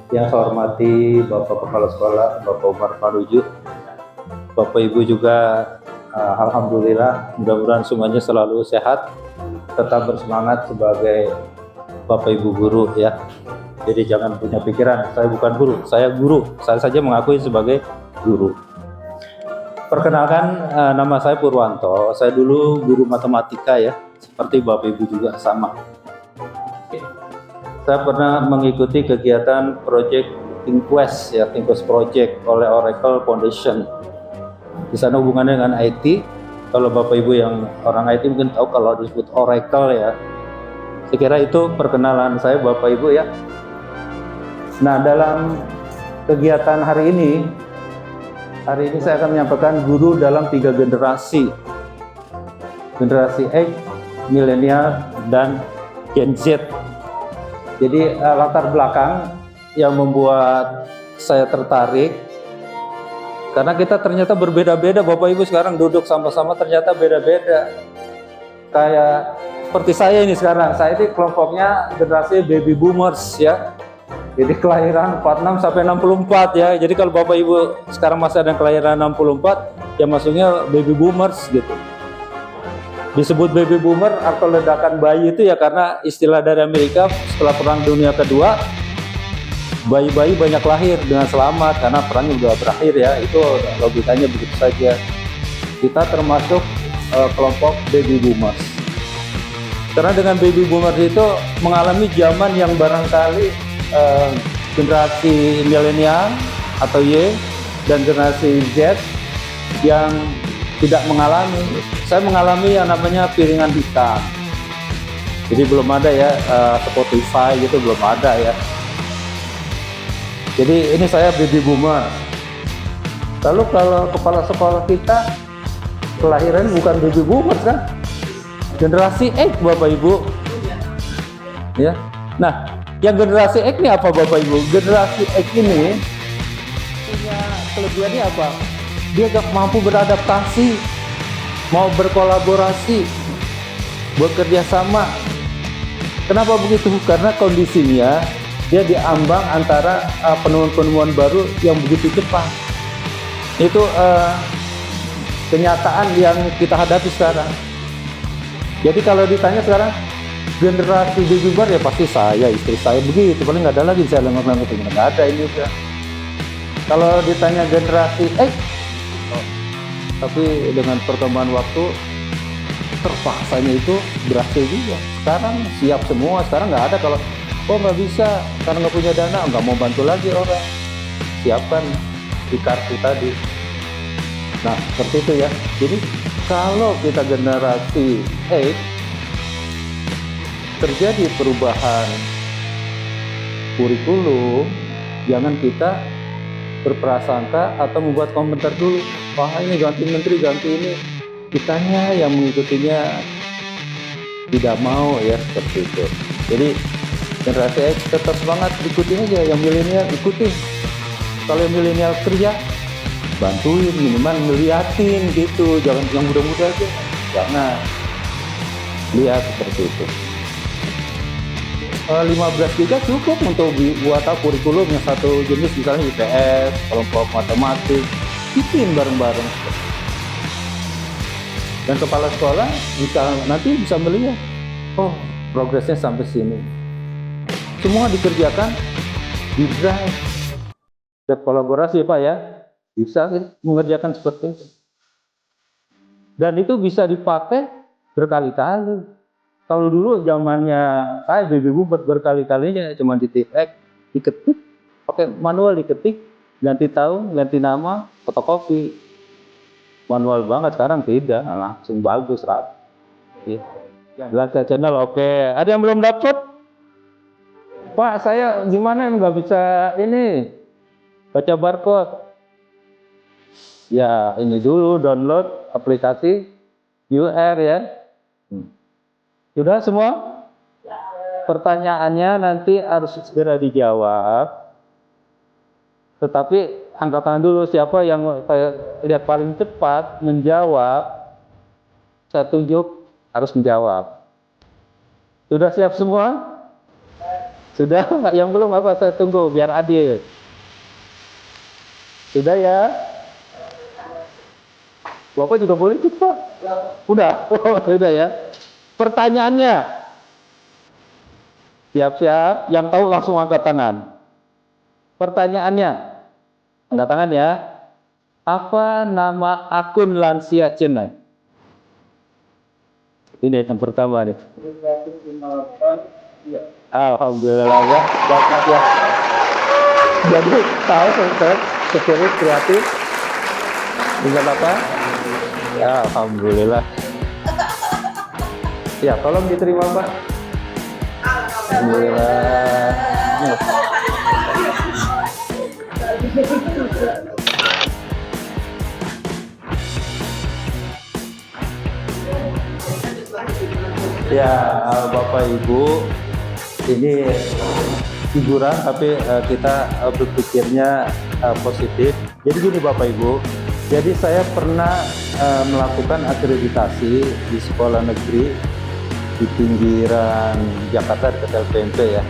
Yang saya hormati Bapak Kepala Sekolah, Bapak Umar Paruju, Bapak Ibu juga, alhamdulillah, mudah-mudahan semuanya selalu sehat, tetap bersemangat sebagai Bapak Ibu guru ya. Jadi jangan punya pikiran, saya bukan guru, saya guru. Saya saja mengakui sebagai guru. Perkenalkan, nama saya Purwanto. Saya dulu guru matematika ya, seperti Bapak Ibu juga sama. Saya pernah mengikuti kegiatan Project ThinkQuest ya, ThinkQuest Project oleh Oracle Foundation. Di sana hubungannya dengan IT. Kalau Bapak Ibu yang orang IT mungkin tahu kalau disebut Oracle ya. Saya kira itu perkenalan saya Bapak Ibu ya. Nah, dalam kegiatan hari ini saya akan menyampaikan guru dalam 3 generasi. Generasi X, milenial, dan Gen Z. Jadi latar belakang yang membuat saya tertarik, karena kita ternyata berbeda-beda. Bapak Ibu sekarang duduk sama-sama ternyata beda-beda. Kayak seperti saya ini sekarang, saya ini kelompoknya generasi baby boomers ya. Jadi kelahiran 46 sampai 64 ya. Jadi kalau Bapak Ibu sekarang masih ada yang kelahiran 64, ya masuknya baby boomers gitu. Disebut baby boomer atau ledakan bayi itu ya karena istilah dari Amerika setelah Perang Dunia Kedua, bayi-bayi banyak lahir dengan selamat karena perang sudah berakhir ya. Itu logikanya begitu saja. Kita termasuk kelompok baby boomers. Karena dengan baby boomers itu mengalami zaman yang barangkali generasi milenial atau Y dan generasi Z yang tidak mengalami. Saya mengalami yang namanya piringan hitam. Jadi belum ada ya Spotify gitu, belum ada ya. Jadi ini saya baby boomer. Lalu kalau kepala sekolah kita kelahiran bukan baby boomer kan? Generasi X Bapak Ibu. Ya. Nah, yang generasi X ini apa Bapak Ibu? Generasi X ini punya kelebihannya apa? Dia gak mampu beradaptasi, mau berkolaborasi, bekerja sama. Kenapa begitu? Karena kondisinya dia diambang antara penemuan-penemuan baru yang begitu cepat. Itu kenyataan yang kita hadapi sekarang. Jadi kalau ditanya sekarang generasi baby boomer ya pasti saya, istri saya begitu, paling nggak ada lagi saya lengkap-lengkap, nggak ada ini ya. Kalau ditanya generasi tapi dengan perkembangan waktu terpaksanya itu berhasil juga. Sekarang siap semua, sekarang nggak ada kalau nggak bisa karena nggak punya dana, nggak mau bantu lagi orang. Siapkan di kartu tadi. Nah seperti itu ya. Jadi kalau kita generasi X terjadi perubahan kurikulum, jangan kita berprasangka atau membuat komentar dulu, wah ini ganti menteri, ganti ini, kitanya yang mengikutinya tidak mau ya, seperti itu. Jadi generasi X tetap semangat, ikutin aja, yang milenial ikutin. Kalau yang milenial kerja, bantuin, minimal ngeliatin gitu, jangan yang muda-muda aja, jangan lihat seperti itu. 15 juga cukup untuk buat kurikulum yang satu jenis, misalnya IPS, kelompok matematik, bikin bareng-bareng. Dan kepala sekolah nanti bisa melihat, oh progresnya sampai sini. Semua dikerjakan di drive. Kolaborasi Pak ya, bisa mengerjakan seperti itu. Dan itu bisa dipakai berkali-kali. Kalau dulu zamannya saya baby boomer berkali-kalinya cuma diketik, pakai manual diketik, ganti tahun, ganti nama, fotokopi. Manual banget, sekarang tidak, langsung bagus rapi. Belanja channel oke. Ada yang belum dapat? Pak, saya gimana nggak bisa ini baca barcode? Ya ini dulu download aplikasi UR ya. Sudah semua? Pertanyaannya nanti harus segera dijawab. Tetapi angkat tangan dulu siapa yang saya lihat paling cepat menjawab. Saya tunjuk harus menjawab. Sudah siap semua? Sudah? Yang belum apa? Saya tunggu biar adil. Sudah ya? Bapak juga boleh ikut, Pak. Udah? Oh, sudah ya. Pertanyaannya. Siap-siap. Yang tahu langsung angkat tangan. Pertanyaannya. Angkat tangan ya. Apa nama akun lansia Chennai? Ini yang pertama nih. Alhamdulillah ya. Bapak ya. Jadi tahu spirit kreatif. Dengan apa? Ya, alhamdulillah. Ya, tolong diterima, Pak. Alhamdulillah. Ya, Bapak Ibu, ini hiburan tapi kita berpikirnya positif. Jadi gini Bapak Ibu, jadi saya pernah melakukan akreditasi di sekolah negeri di pinggiran Jakarta dekat LPMP ya.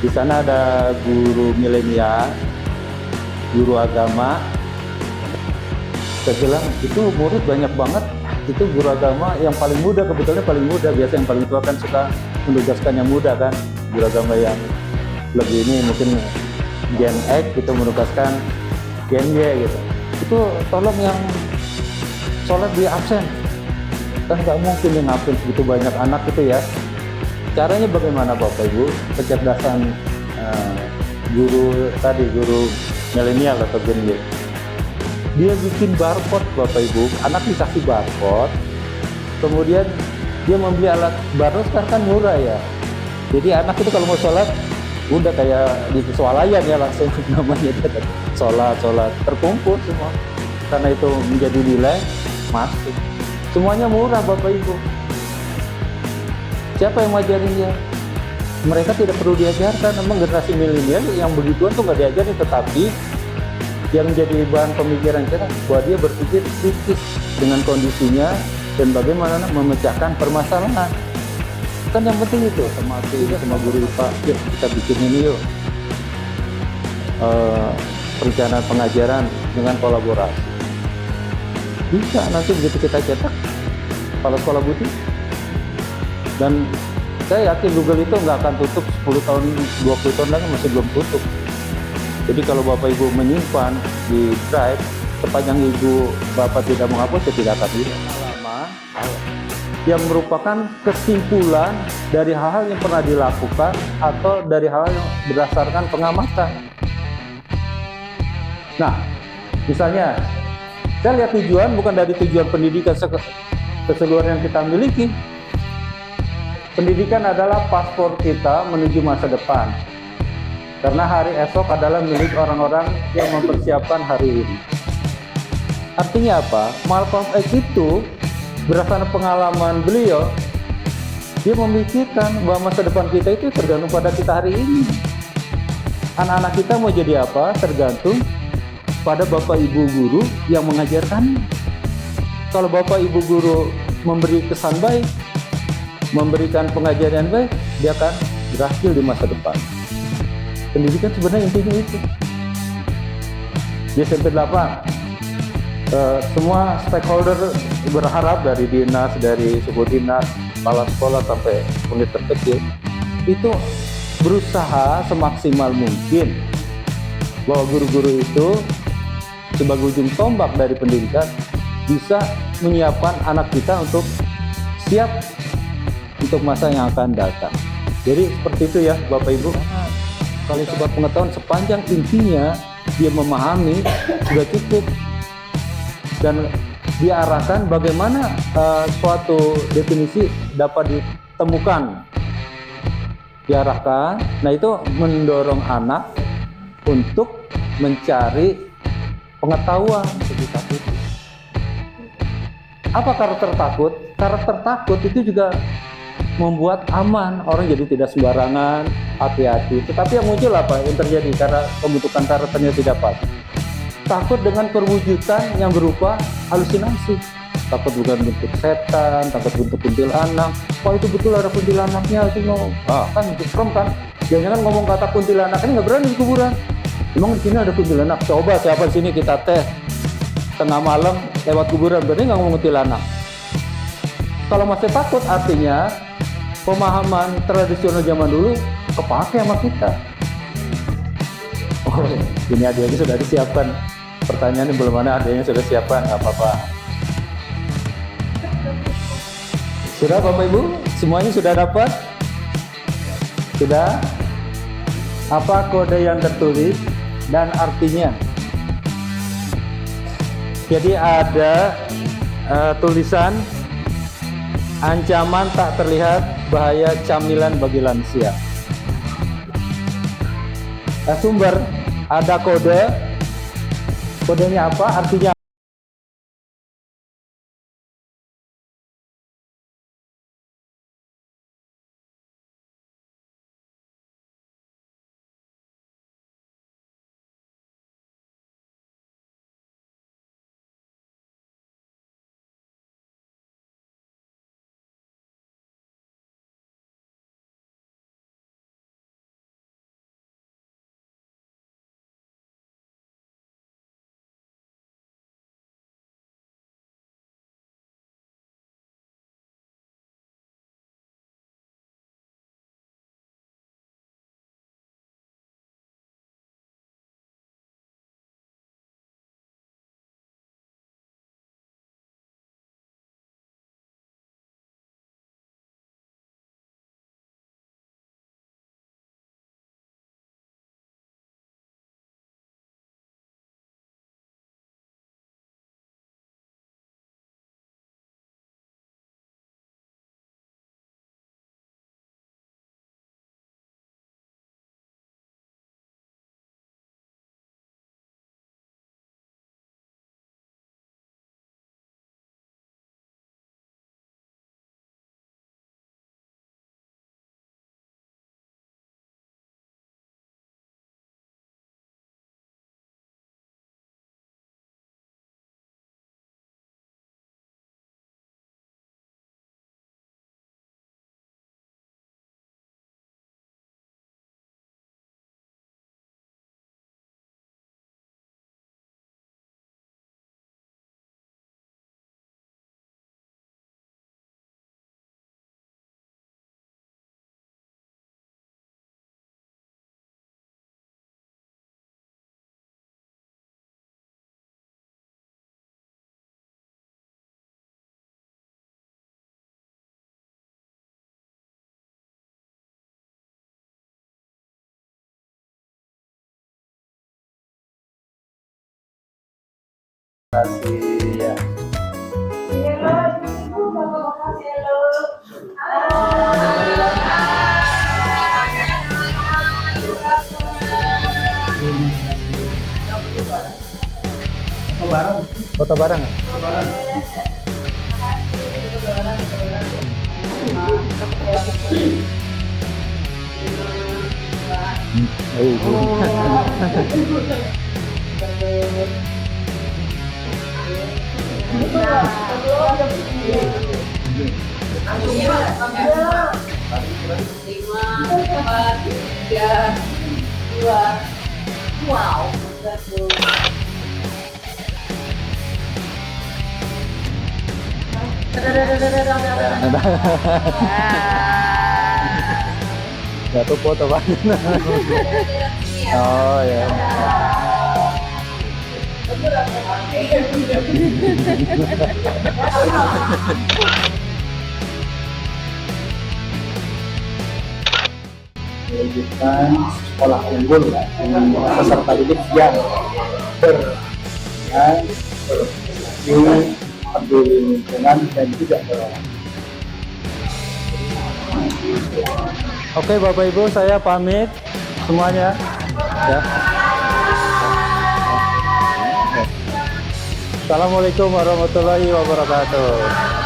Di sana ada guru milenial, guru agama. Saya bilang itu murid banyak banget. Itu guru agama yang paling muda, kebetulan paling muda. Biasa yang paling tua kan suka menugaskan yang muda kan. Guru agama yang lebih ini mungkin Gen X gitu menugaskan Gen Y gitu. Itu tolong yang sholat di absen. Kan nggak mungkin yang absen segitu banyak anak itu ya. Caranya bagaimana Bapak Ibu? Kecerdasan guru tadi, guru milenial atau Gen Y. Dia bikin barcode Bapak Ibu, anak dikasih barcode, kemudian dia membeli alat barcode sekarang kan murah ya. Jadi anak itu kalau mau sholat, udah kayak di swalayan ya langsung namanya sholat terkumpul semua. Karena itu menjadi nilai masuk. Semuanya murah Bapak Ibu. Siapa yang ngajarinnya? Mereka tidak perlu diajarkan. Memang generasi milenial yang begituan tuh nggak diajarin, tetapi yang menjadi bahan pemikiran kita bahwa dia berpikir kritis dengan kondisinya dan bagaimana memecahkan permasalahan. Kan yang penting itu sama guru Pak, yuk kita bikin ini yuk perencanaan pengajaran dengan kolaborasi. Bisa nanti begitu kita cetak kepala sekolah butuh. Dan saya yakin Google itu nggak akan tutup 10 tahun, 20 tahun lagi masih belum tutup. Jadi kalau Bapak Ibu menyimpan di drive, sepanjang Ibu Bapak tidak menghapus, ya tidak akan hilang. Pengalaman yang merupakan kesimpulan dari hal-hal yang pernah dilakukan atau dari hal yang berdasarkan pengamatan. Nah, misalnya, saya lihat tujuan bukan dari tujuan pendidikan keseluruhan yang kita miliki. Pendidikan adalah paspor kita menuju masa depan. Karena hari esok adalah milik orang-orang yang mempersiapkan hari ini. Artinya apa? Malcolm X itu berdasarkan pengalaman beliau, dia memikirkan bahwa masa depan kita itu tergantung pada kita hari ini. Anak-anak kita mau jadi apa tergantung pada Bapak Ibu guru yang mengajarkan. Kalau Bapak Ibu guru memberi kesan baik, memberikan pengajaran baik, dia akan berhasil di masa depan. Pendidikan sebenarnya intinya itu. Di SMP 8, semua stakeholder berharap dari dinas, dari suku dinas, kepala sekolah sampai unit terkecil, itu berusaha semaksimal mungkin bahwa guru-guru itu sebagai ujung tombak dari pendidikan bisa menyiapkan anak kita untuk siap untuk masa yang akan datang. Jadi seperti itu ya Bapak Ibu. Kalau sebab pengetahuan sepanjang intinya dia memahami sudah cukup, dan diarahkan bagaimana suatu definisi dapat ditemukan, diarahkan. Nah itu mendorong anak untuk mencari pengetahuan sekitar itu. Apa karakter takut? Karakter takut itu juga membuat aman, orang jadi tidak sembarangan, hati-hati. Tetapi yang muncul apa? Yang terjadi karena pembentukan karakternya tidak pas. Takut dengan perwujudan yang berupa halusinasi. Takut bukan bentuk setan, takut bentuk kuntilanak. Wah itu betul ada kuntilanaknya, itu mau kan serem kan? Jangan ngomong kata kuntilanak, ini nggak berani di kuburan. Emang di sini ada kuntilanak? Coba siapa di sini kita tes tengah malam lewat kuburan, berani nggak ngomong kuntilanak? Kalau masih takut, artinya pemahaman tradisional zaman dulu kepake sama kita. Oh, ini hadiahnya sudah disiapkan. Pertanyaannya belum ada, hadiahnya sudah siapkan, nggak apa-apa. Sudah Bapak Ibu? Semuanya sudah dapat? Sudah? Apa kode yang tertulis dan artinya? Jadi ada tulisan ancaman tak terlihat, bahaya camilan bagi lansia. Sumber ada kode. Kodenya apa? Artinya ya. Foto bareng. Wow. Satu foto Pak. Oh ya. Mewujudkan sekolah unggul dengan peserta didik yang berprestasi, peduli lingkungan dan juga berolahraga. Oke Bapak Ibu, saya pamit semuanya. Ya. Assalamualaikum warahmatullahi wabarakatuh.